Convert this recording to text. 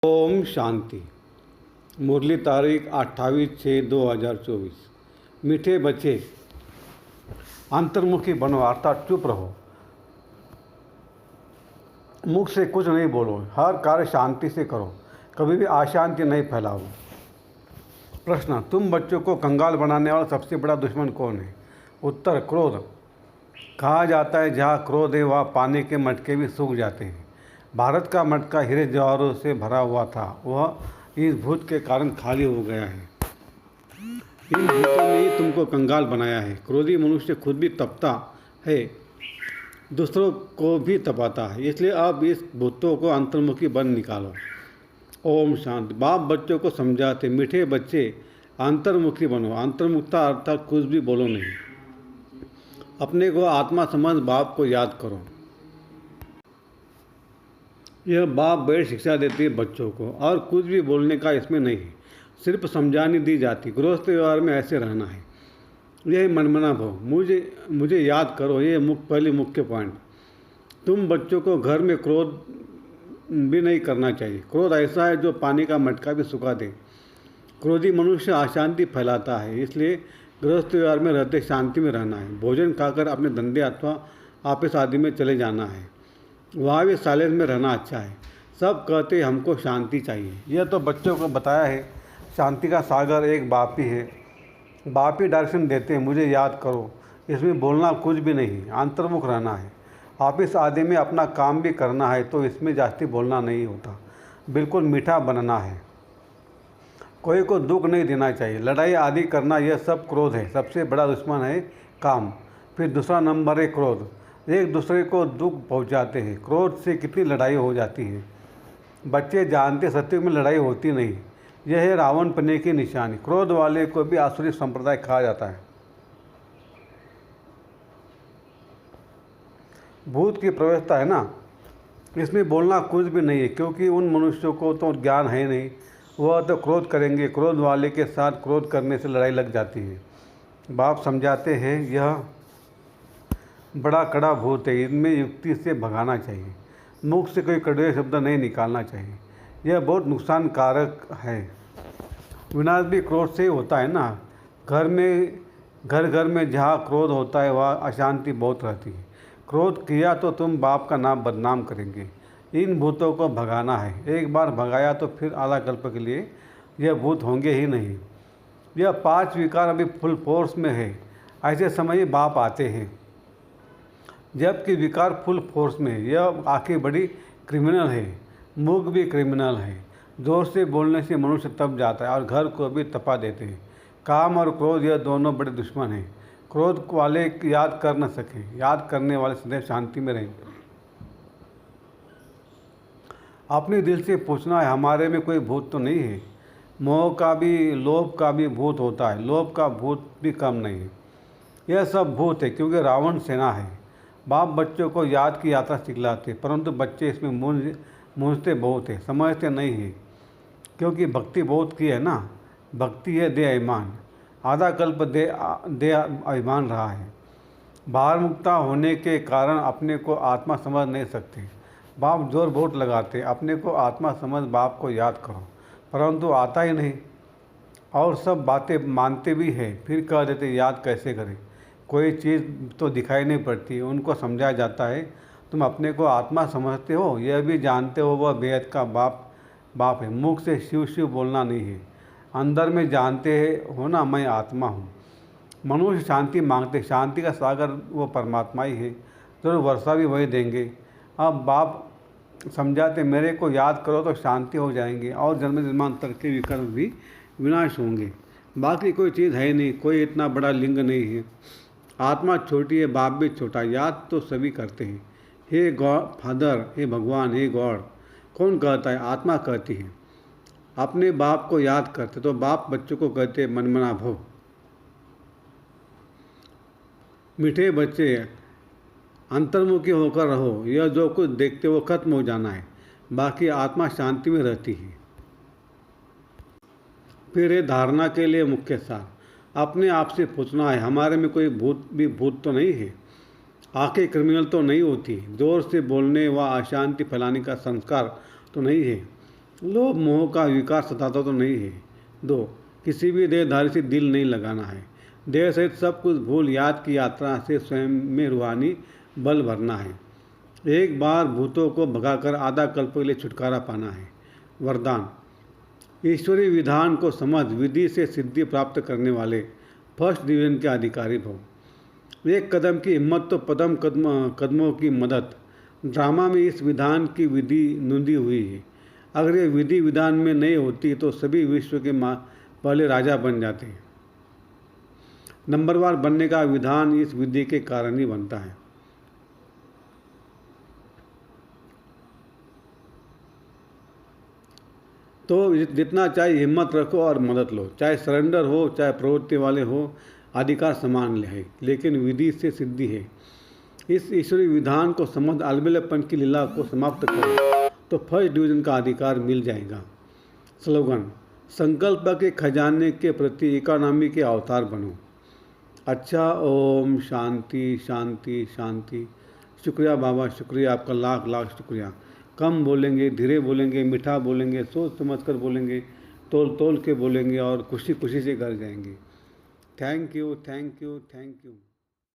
ओम शांति। मुरली तारीख 28/6/2024। मीठे बच्चे, अंतर्मुखी बनो अर्थात चुप रहो, मुख से कुछ नहीं बोलो, हर कार्य शांति से करो, कभी भी अशांति नहीं फैलाओ। प्रश्न: तुम बच्चों को कंगाल बनाने वाला सबसे बड़ा दुश्मन कौन है? उत्तर: क्रोध। कहा जाता है जहाँ क्रोध है वहाँ पानी के मटके भी सूख जाते हैं। भारत का मटका हीरे जवाहरों से भरा हुआ था, वह इस भूत के कारण खाली हो गया है। इन भूतों ने ही तुमको कंगाल बनाया है। क्रोधी मनुष्य खुद भी तपता है, दूसरों को भी तपाता है, इसलिए अब इस भूतों को अंतर्मुखी बन निकालो। ओम शांति। बाप बच्चों को समझाते, मीठे बच्चे अंतर्मुखी बनो। अंतर्मुखता अर्थात कुछ भी बोलो नहीं, अपने को आत्मा समझ बाप को याद करो। यह बाप बड़ी शिक्षा देती है बच्चों को, और कुछ भी बोलने का इसमें नहीं है, सिर्फ समझानी दी जाती। गृहस्थ व्यवहार में ऐसे रहना है, यही मनमना भाव। मुझे याद करो, ये पहली मुख्य पॉइंट। तुम बच्चों को घर में क्रोध भी नहीं करना चाहिए। क्रोध ऐसा है जो पानी का मटका भी सुखा दे। क्रोधी मनुष्य अशांति फैलाता है, इसलिए गृहस्थ व्यवहार में रहते शांति में रहना है। भोजन खाकर अपने धंधे अथवा ऑफिस आदि में चले जाना है, वहाँ भी साइलेंस में रहना अच्छा है। सब कहते हमको शांति चाहिए, यह तो बच्चों को बताया है। शांति का सागर एक बाप ही है, बाप ही डायरेक्शन देते हैं। मुझे याद करो, इसमें बोलना कुछ भी नहीं, अंतर्मुख रहना है। ऑफिस आदि में अपना काम भी करना है तो इसमें जास्ती बोलना नहीं होता, बिल्कुल मीठा बनना है। कोई को दुख नहीं देना चाहिए। लड़ाई आदि करना यह सब क्रोध है। सबसे बड़ा दुश्मन है काम, फिर दूसरा नंबर है क्रोध। एक दूसरे को दुख पहुंचाते हैं। क्रोध से कितनी लड़ाई हो जाती है। बच्चे जानते सत्युग में लड़ाई होती नहीं, यह है रावण पने की निशानी। क्रोध वाले को भी आसुरी संप्रदाय कहा जाता है। भूत की प्रवेशता है ना, इसमें बोलना कुछ भी नहीं है, क्योंकि उन मनुष्यों को तो ज्ञान है नहीं, वह तो क्रोध करेंगे। क्रोध वाले के साथ क्रोध करने से लड़ाई लग जाती है। बाप समझाते हैं यह बड़ा कड़ा भूत है, इनमें युक्ति से भगाना चाहिए। मुख से कोई कड़वे शब्द नहीं निकालना चाहिए, यह बहुत नुकसान कारक है। विनाश भी क्रोध से ही होता है ना। घर घर में जहाँ क्रोध होता है वहाँ अशांति बहुत रहती है। क्रोध किया तो तुम बाप का नाम बदनाम करेंगे। इन भूतों को भगाना है, एक बार भगाया तो फिर आला कल्प के लिए यह भूत होंगे ही नहीं। यह 5 विकार अभी फुल फोर्स में है, ऐसे समय ही बाप आते हैं जबकि विकार फुल फोर्स में है। यह आंखें बड़ी क्रिमिनल है, मुख भी क्रिमिनल है। जोर से बोलने से मनुष्य तप जाता है और घर को भी तपा देते हैं। काम और क्रोध यह दोनों बड़े दुश्मन हैं। क्रोध वाले याद कर न सके, याद करने वाले सदैव शांति में रहेंगे। अपने दिल से पूछना है, हमारे में कोई भूत तो नहीं है? मोह का भी, लोभ का भी भूत होता है, लोभ का भूत भी कम नहीं है। यह सब भूत है क्योंकि रावण सेना है। बाप बच्चों को याद की यात्रा सिखलाते, परंतु बच्चे इसमें मूंझते बहुत है, समझते नहीं है, क्योंकि भक्ति बहुत की है ना। भक्ति है दे अभिमान, आधा कल्प दे अभिमान रहा है। बाहर मुक्ता होने के कारण अपने को आत्मा समझ नहीं सकते। बाप जोर बहुत लगाते, अपने को आत्मा समझ बाप को याद करो, परंतु आता ही नहीं। और सब बातें मानते भी हैं, फिर कह देते याद कैसे करें। कोई चीज़ तो दिखाई नहीं पड़ती, उनको समझाया जाता है तुम अपने को आत्मा समझते हो, यह भी जानते हो वह बेहद का बाप है। मुख से शिव शिव बोलना नहीं है, अंदर में जानते हो ना मैं आत्मा हूँ। मनुष्य शांति मांगते, शांति का सागर वो परमात्मा ही है, जरूर वर्षा भी वही देंगे। अब बाप समझाते मेरे को याद करो तो शांति हो जाएंगे और जन्म जन्मांतर के विकर्म भी विनाश होंगे। बाकी कोई चीज़ है नहीं, कोई इतना बड़ा लिंग नहीं है। आत्मा छोटी है, बाप भी छोटा, याद तो सभी करते हैं। हे गॉड फादर, हे भगवान, हे गॉड, कौन कहता है? आत्मा कहती है। अपने बाप को याद करते तो बाप बच्चों को कहते मनमना भव। मीठे बच्चे अंतर्मुखी होकर रहो, यह जो कुछ देखते वो खत्म हो जाना है, बाकी आत्मा शांति में रहती है। फिर ये धारणा के लिए मुख्य सार, अपने आप से पूछना है हमारे में कोई भूत तो नहीं है? आंखें क्रिमिनल तो नहीं होती? जोर से बोलने व अशांति फैलाने का संस्कार तो नहीं है? लोभ मोह का विकार सताता तो नहीं है। 2, किसी भी देहधारी से दिल नहीं लगाना है। देह सहित सब कुछ भूल याद की यात्रा से स्वयं में रूहानी बल भरना है। एक बार भूतों को भगाकर आधा कल्प के लिए छुटकारा पाना है। वरदान, ईश्वरीय विधान को समझ विधि से सिद्धि प्राप्त करने वाले फर्स्ट डिवीजन के अधिकारी भव। एक कदम की हिम्मत तो पदम कदमों की मदद। ड्रामा में इस विधान की विधि नूंदी हुई है। अगर ये विधि विधान में नहीं होती तो सभी विश्व के पहले राजा बन जाते हैं। नंबरवार बनने का विधान इस विधि के कारण ही बनता है। तो जितना चाहे हिम्मत रखो और मदद लो, चाहे सरेंडर हो चाहे प्रवृत्ति वाले हो, अधिकार समान है, लेकिन विधि से सिद्धि है। इस ईश्वरीय विधान को समझ अलबेलेपन की लीला को समाप्त करो तो फर्स्ट डिवीजन का अधिकार मिल जाएगा। स्लोगन, संकल्प के खजाने के प्रति इकोनॉमी के अवतार बनो। अच्छा, ओम शांति शांति शांति। शुक्रिया बाबा, शुक्रिया आपका, लाख लाख शुक्रिया। कम बोलेंगे, धीरे बोलेंगे, मीठा बोलेंगे, सोच समझ कर बोलेंगे, तोल तोल के बोलेंगे और खुशी खुशी से घर जाएंगे। Thank you thank you thank you.